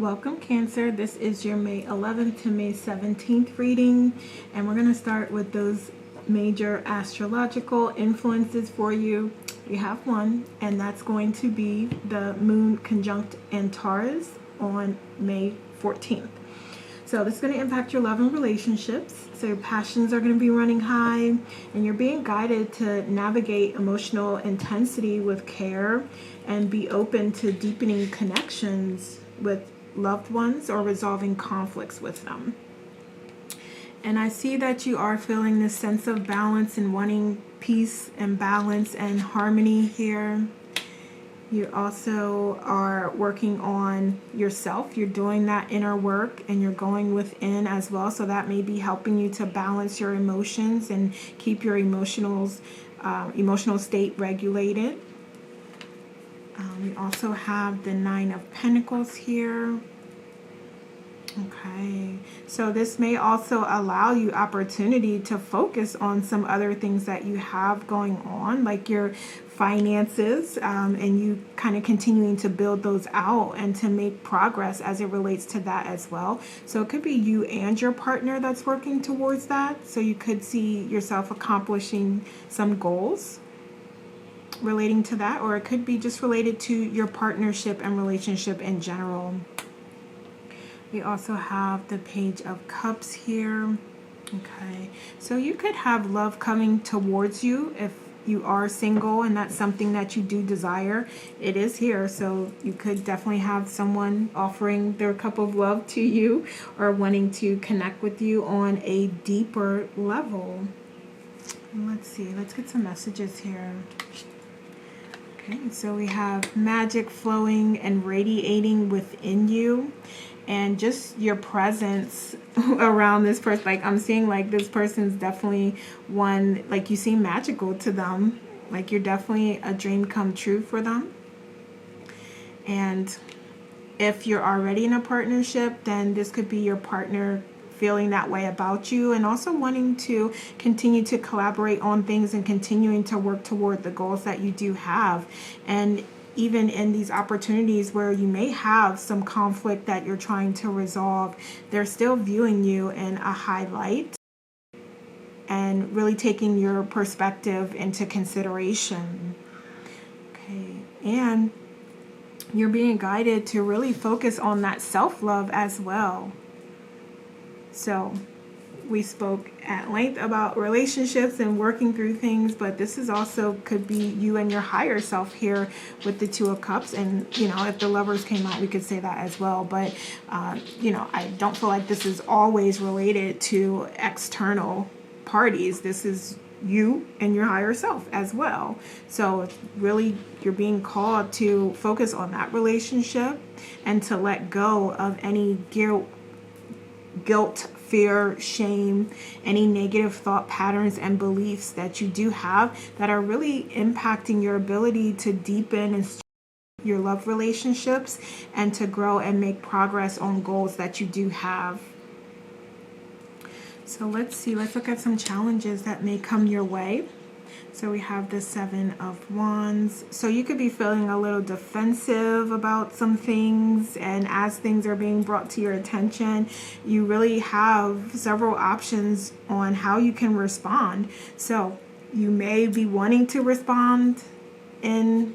Welcome Cancer, this is your May 11th to May 17th reading, and we're going to start with those major astrological influences for you. We have one, and that's going to be the moon conjunct Antares on May 14th. So this is going to impact your love and relationships. So your passions are going to be running high, and you're being guided to navigate emotional intensity with care and be open to deepening connections with loved ones or resolving conflicts with them. And I see that you are feeling this sense of balance and wanting peace and balance and harmony here. You also are working on yourself. You're doing that inner work and you're going within as well. So that may be helping you to balance your emotions and keep your emotional state regulated. We also have the Nine of Pentacles here. Okay, so this may also allow you opportunity to focus on some other things that you have going on, like your finances, and you kind of continuing to build those out and to make progress as it relates to that as well. So it could be you and your partner that's working towards that. So you could see yourself accomplishing some goals relating to that, or it could be just related to your partnership and relationship in general. We also have the Page of Cups here. Okay, so you could have love coming towards you if you are single and that's something that you do desire. It is here, so you could definitely have someone offering their cup of love to you or wanting to connect with you on a deeper level. Let's see, let's get some messages here. Okay, so we have magic flowing and radiating within you, and just your presence around this person. Like I'm seeing like this person's definitely one, like you seem magical to them. Like you're definitely a dream come true for them. And if you're already in a partnership, then this could be your partner feeling that way about you and also wanting to continue to collaborate on things and continuing to work toward the goals that you do have. And even in these opportunities where you may have some conflict that you're trying to resolve, they're still viewing you in a high light and really taking your perspective into consideration. Okay, and you're being guided to really focus on that self-love as well. So we spoke at length about relationships and working through things, but this is also could be you and your higher self here with the Two of Cups. And, you know, if the Lovers came out, we could say that as well. But, you know, I don't feel like this is always related to external parties. This is you and your higher self as well. So really you're being called to focus on that relationship and to let go of any guilt, fear, shame, any negative thought patterns and beliefs that you do have that are really impacting your ability to deepen and your love relationships and to grow and make progress on goals that you do have. So let's see, let's look at some challenges that may come your way. So we have the Seven of Wands. So you could be feeling a little defensive about some things, and as things are being brought to your attention, you really have several options on how you can respond. So you may be wanting to respond in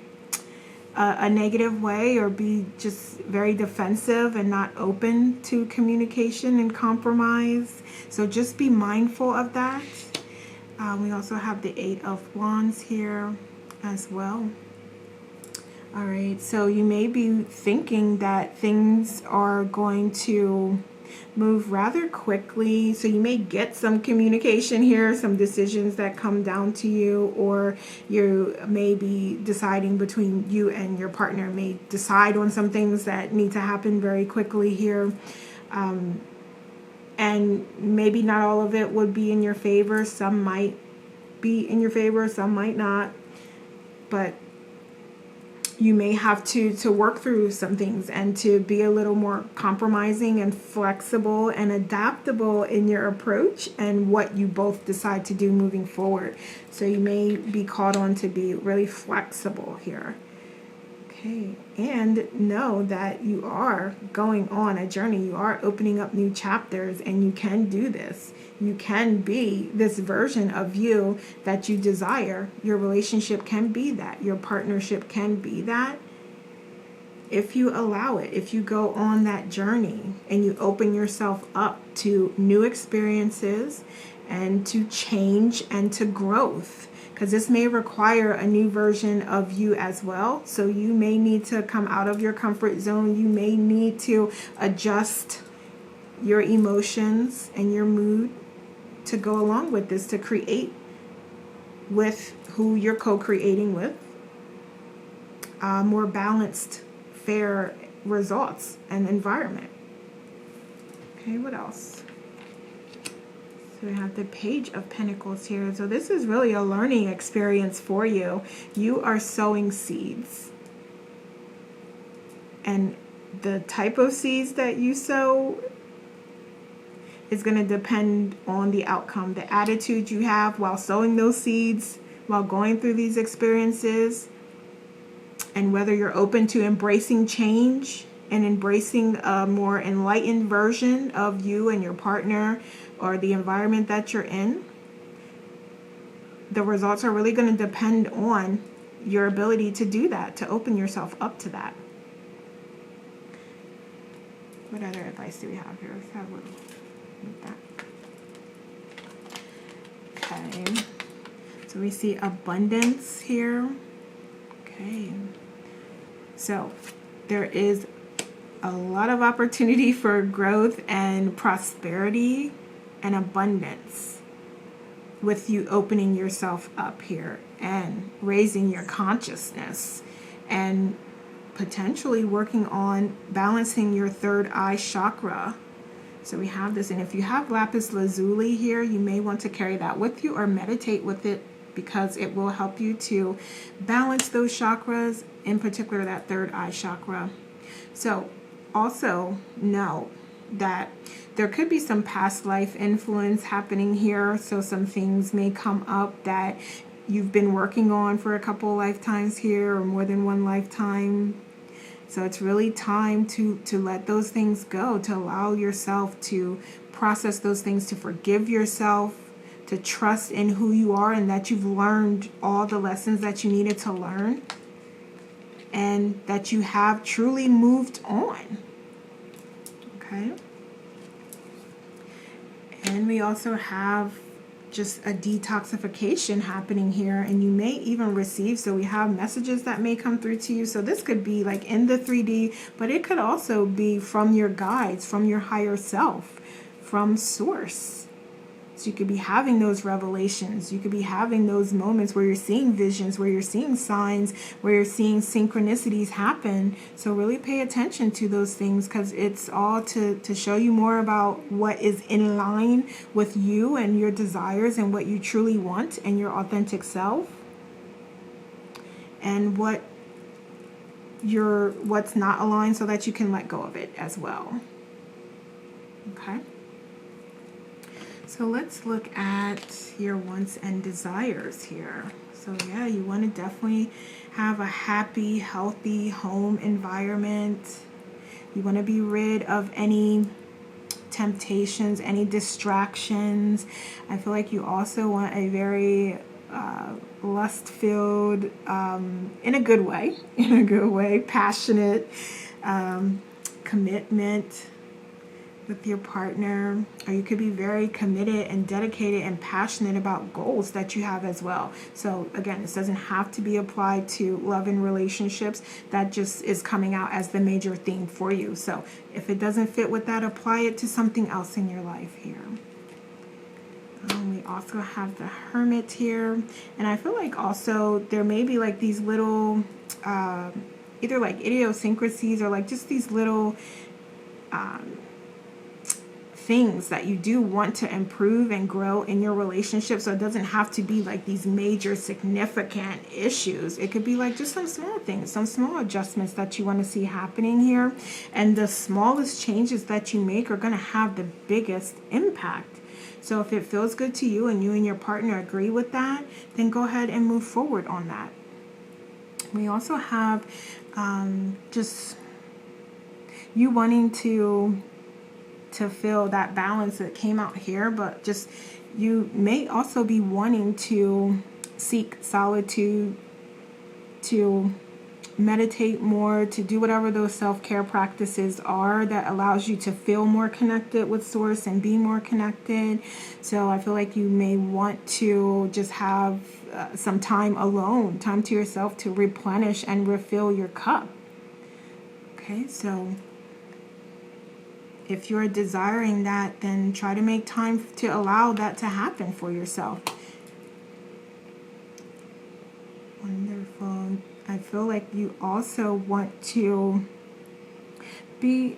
a negative way or be just very defensive and not open to communication and compromise. So just be mindful of that. We also have the Eight of Wands here as well. All right, so you may be thinking that things are going to move rather quickly. So you may get some communication here, some decisions that come down to you, or you may be deciding between you and your partner may decide on some things that need to happen very quickly here. And maybe not all of it would be in your favor. Some might be in your favor, some might not. But you may have to work through some things and to be a little more compromising and flexible and adaptable in your approach and what you both decide to do moving forward. So you may be called on to be really flexible here. Okay, and know that you are going on a journey. You are opening up new chapters, and you can do this. You can be this version of you that you desire. Your relationship can be that. Your partnership can be that. If you allow it, if you go on that journey and you open yourself up to new experiences and to change and to growth, because this may require a new version of you as well. So you may need to come out of your comfort zone. You may need to adjust your emotions and your mood to go along with this, to create with who you're co-creating with more balanced, fair results and environment. Okay, what else? So we have the Page of Pentacles here. So this is really a learning experience for you. You are sowing seeds. And the type of seeds that you sow is going to depend on the outcome, the attitude you have while sowing those seeds, while going through these experiences, and whether you're open to embracing change and embracing a more enlightened version of you and your partner or the environment that you're in. The results are really going to depend on your ability to do that, to open yourself up to that. What other advice do we have here? Let's have a little that. Okay. So we see abundance here. Okay. So there is a lot of opportunity for growth and prosperity and abundance with you opening yourself up here and raising your consciousness and potentially working on balancing your third eye chakra. So we have this, and if you have lapis lazuli here, you may want to carry that with you or meditate with it, because it will help you to balance those chakras, in particular that third eye chakra. So also know that there could be some past life influence happening here. So some things may come up that you've been working on for a couple lifetimes here, or more than one lifetime. So it's really time to let those things go, to allow yourself to process those things, to forgive yourself, to trust in who you are and that you've learned all the lessons that you needed to learn and that you have truly moved on. Okay? And we also have just a detoxification happening here, and you may even receive, so we have messages that may come through to you. So this could be like in the 3D, but it could also be from your guides, from your higher self, from source. So you could be having those revelations. You could be having those moments where you're seeing visions, where you're seeing signs, where you're seeing synchronicities happen. So really pay attention to those things, because it's all to show you more about what is in line with you and your desires and what you truly want and your authentic self, and what's not aligned, so that you can let go of it as well. Okay? So let's look at your wants and desires here. So yeah, you want to definitely have a happy, healthy home environment. You want to be rid of any temptations, any distractions. I feel like you also want a very lust-filled, in a good way, passionate commitment with your partner. Or you could be very committed and dedicated and passionate about goals that you have as well. So again, this doesn't have to be applied to love and relationships. That just is coming out as the major theme for you. So if it doesn't fit with that, apply it to something else in your life here. We also have the Hermit here, and I feel like also there may be like these little either like idiosyncrasies or like just these little things that you do want to improve and grow in your relationship. So it doesn't have to be like these major significant issues. It could be like just some small things, some small adjustments that you want to see happening here. And the smallest changes that you make are going to have the biggest impact. So if it feels good to you and your partner agree with that, then go ahead and move forward on that. We also have just you wanting to feel that balance that came out here, but just you may also be wanting to seek solitude, to meditate more, to do whatever those self-care practices are that allows you to feel more connected with source and be more connected. So I feel like you may want to just have some time alone, time to yourself to replenish and refill your cup. Okay, so if you're desiring that, then try to make time to allow that to happen for yourself. Wonderful. I feel like you also want to be,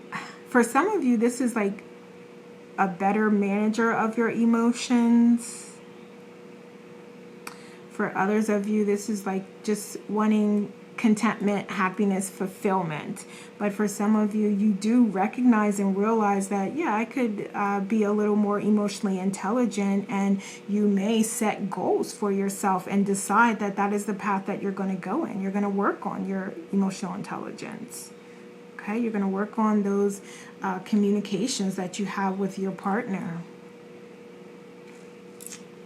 for some of you, this is like a better manager of your emotions. For others of you, this is like just wanting contentment, happiness, fulfillment. But for some of you, you do recognize and realize that, yeah, I could be a little more emotionally intelligent, and you may set goals for yourself and decide that that is the path that you're going to go in. You're going to work on your emotional intelligence. Okay, you're going to work on those communications that you have with your partner.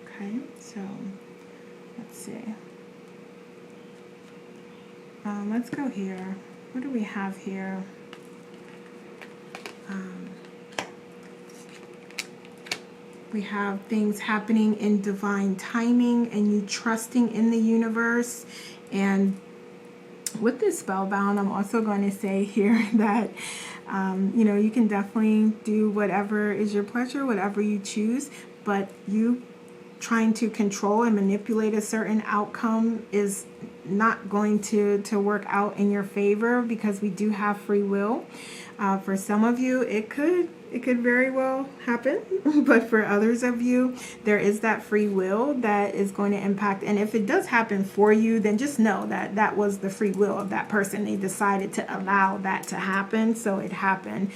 Okay, so let's see. Let's go here. What do we have here? We have things happening in divine timing and you trusting in the universe. And with this spellbound, I'm also going to say here that, you can definitely do whatever is your pleasure, whatever you choose, but you trying to control and manipulate a certain outcome is not going to work out in your favor, because we do have free will. For some of you, it could very well happen, but for others of you, there is that free will that is going to impact. And if it does happen for you, then just know that that was the free will of that person. They decided to allow that to happen, so it happened.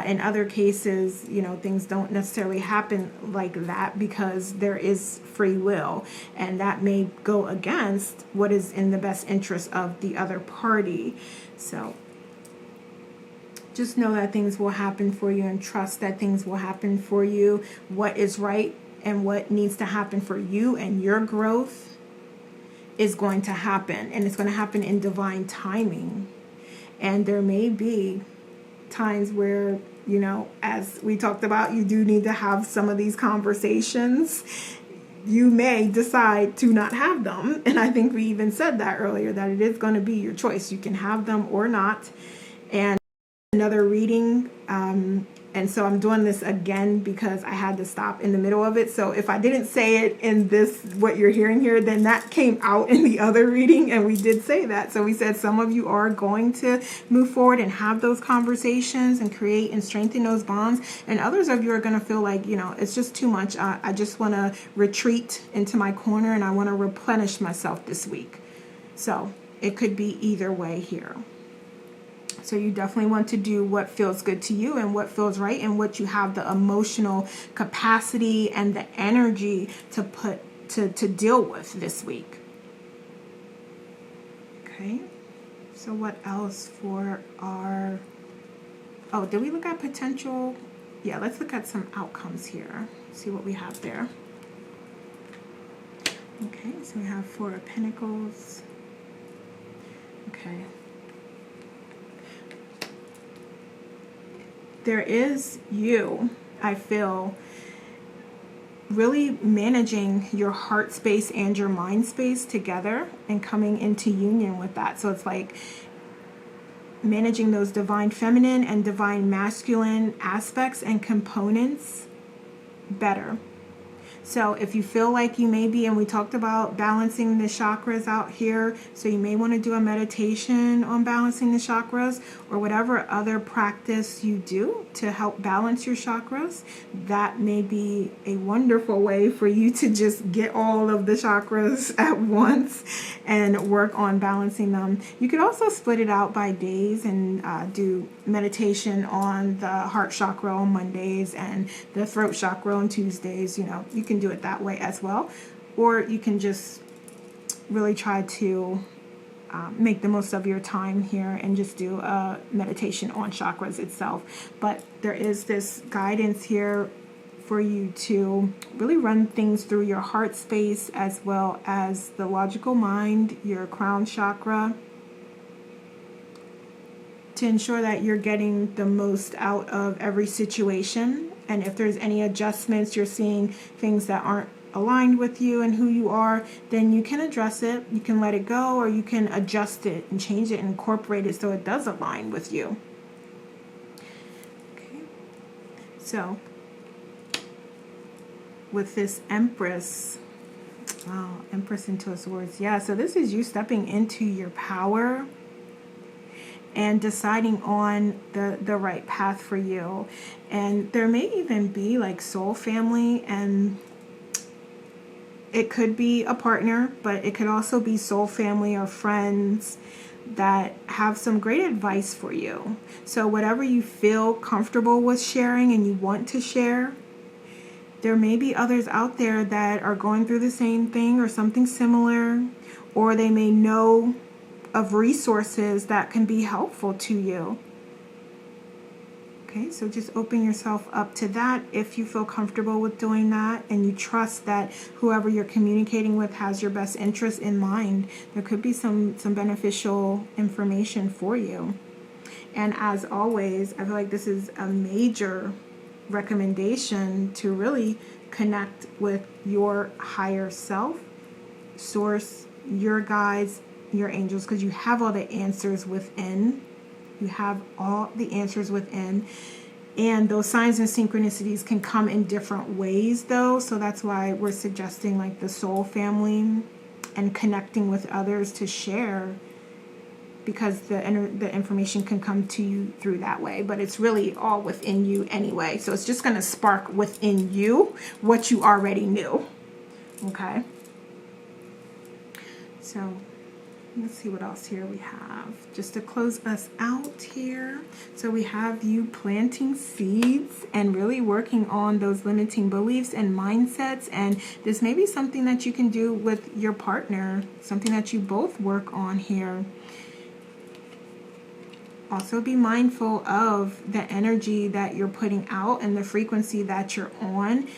In other cases, things don't necessarily happen like that because there is free will, and that may go against what is in the best interest of the other party. So just know that things will happen for you, and trust that things will happen for you. What is right and what needs to happen for you and your growth is going to happen, and it's going to happen in divine timing. And there may be times where, as we talked about, you do need to have some of these conversations. You may decide to not have them, and I think we even said that earlier, that it is going to be your choice. You can have them or not. And another reading, and so I'm doing this again because I had to stop in the middle of it. So if I didn't say it in this, what you're hearing here, then that came out in the other reading, and we did say that. So we said some of you are going to move forward and have those conversations and create and strengthen those bonds, and others of you are going to feel like, it's just too much. I just want to retreat into my corner, and I want to replenish myself this week. So it could be either way here. So you definitely want to do what feels good to you and what feels right, and what you have the emotional capacity and the energy to put to deal with this week. Okay. So what else for our... Oh, did we look at potential? Yeah, let's look at some outcomes here. See what we have there. Okay, so we have Four of Pentacles. Okay. There is you, I feel, really managing your heart space and your mind space together and coming into union with that. So it's like managing those divine feminine and divine masculine aspects and components better. So if you feel like you may be, and we talked about balancing the chakras out here, so you may want to do a meditation on balancing the chakras, or whatever other practice you do to help balance your chakras. That may be a wonderful way for you to just get all of the chakras at once and work on balancing them. You could also split it out by days and do meditation on the heart chakra on Mondays and the throat chakra on Tuesdays. You can do it that way as well, or you can just really try to make the most of your time here and just do a meditation on chakras itself. But there is this guidance here for you to really run things through your heart space as well as the logical mind, your crown chakra, to ensure that you're getting the most out of every situation. And if there's any adjustments, you're seeing things that aren't aligned with you and who you are, then you can address it, you can let it go, or you can adjust it and change it and incorporate it so it does align with you. Okay, so with this Empress, wow, Empress into Swords, yeah, so this is you stepping into your power and deciding on the right path for you. And there may even be like soul family, and it could be a partner, but it could also be soul family or friends that have some great advice for you. So whatever you feel comfortable with sharing and you want to share, there may be others out there that are going through the same thing or something similar, or they may know of resources that can be helpful to you. Okay, so just open yourself up to that if you feel comfortable with doing that and you trust that whoever you're communicating with has your best interest in mind. There could be some beneficial information for you. And as always, I feel like this is a major recommendation to really connect with your higher self, source, your guides, your angels, because you have all the answers within. You have all the answers within. And those signs and synchronicities can come in different ways though. So that's why we're suggesting like the soul family and connecting with others to share, because the information can come to you through that way. But it's really all within you anyway. So it's just going to spark within you what you already knew. Okay. So let's see what else here we have. Just to close us out here. So we have you planting seeds and really working on those limiting beliefs and mindsets. And this may be something that you can do with your partner, something that you both work on here. Also be mindful of the energy that you're putting out and the frequency that you're on,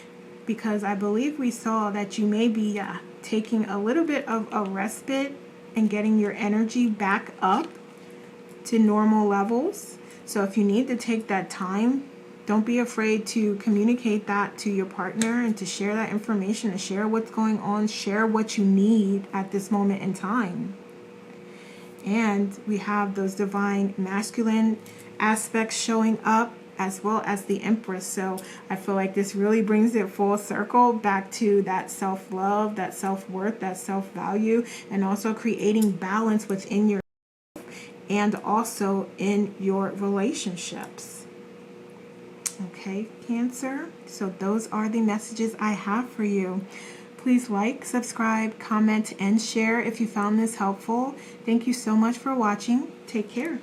because I believe we saw that you may be taking a little bit of a respite and getting your energy back up to normal levels. So if you need to take that time, don't be afraid to communicate that to your partner and to share that information and share what's going on, share what you need at this moment in time. And we have those divine masculine aspects showing up, as well as the Empress. So I feel like this really brings it full circle back to that self-love, that self-worth, that self-value, and also creating balance within your and also in your relationships. Okay, Cancer. So those are the messages I have for you. Please like, subscribe, comment, and share if you found this helpful. Thank you so much for watching. Take care.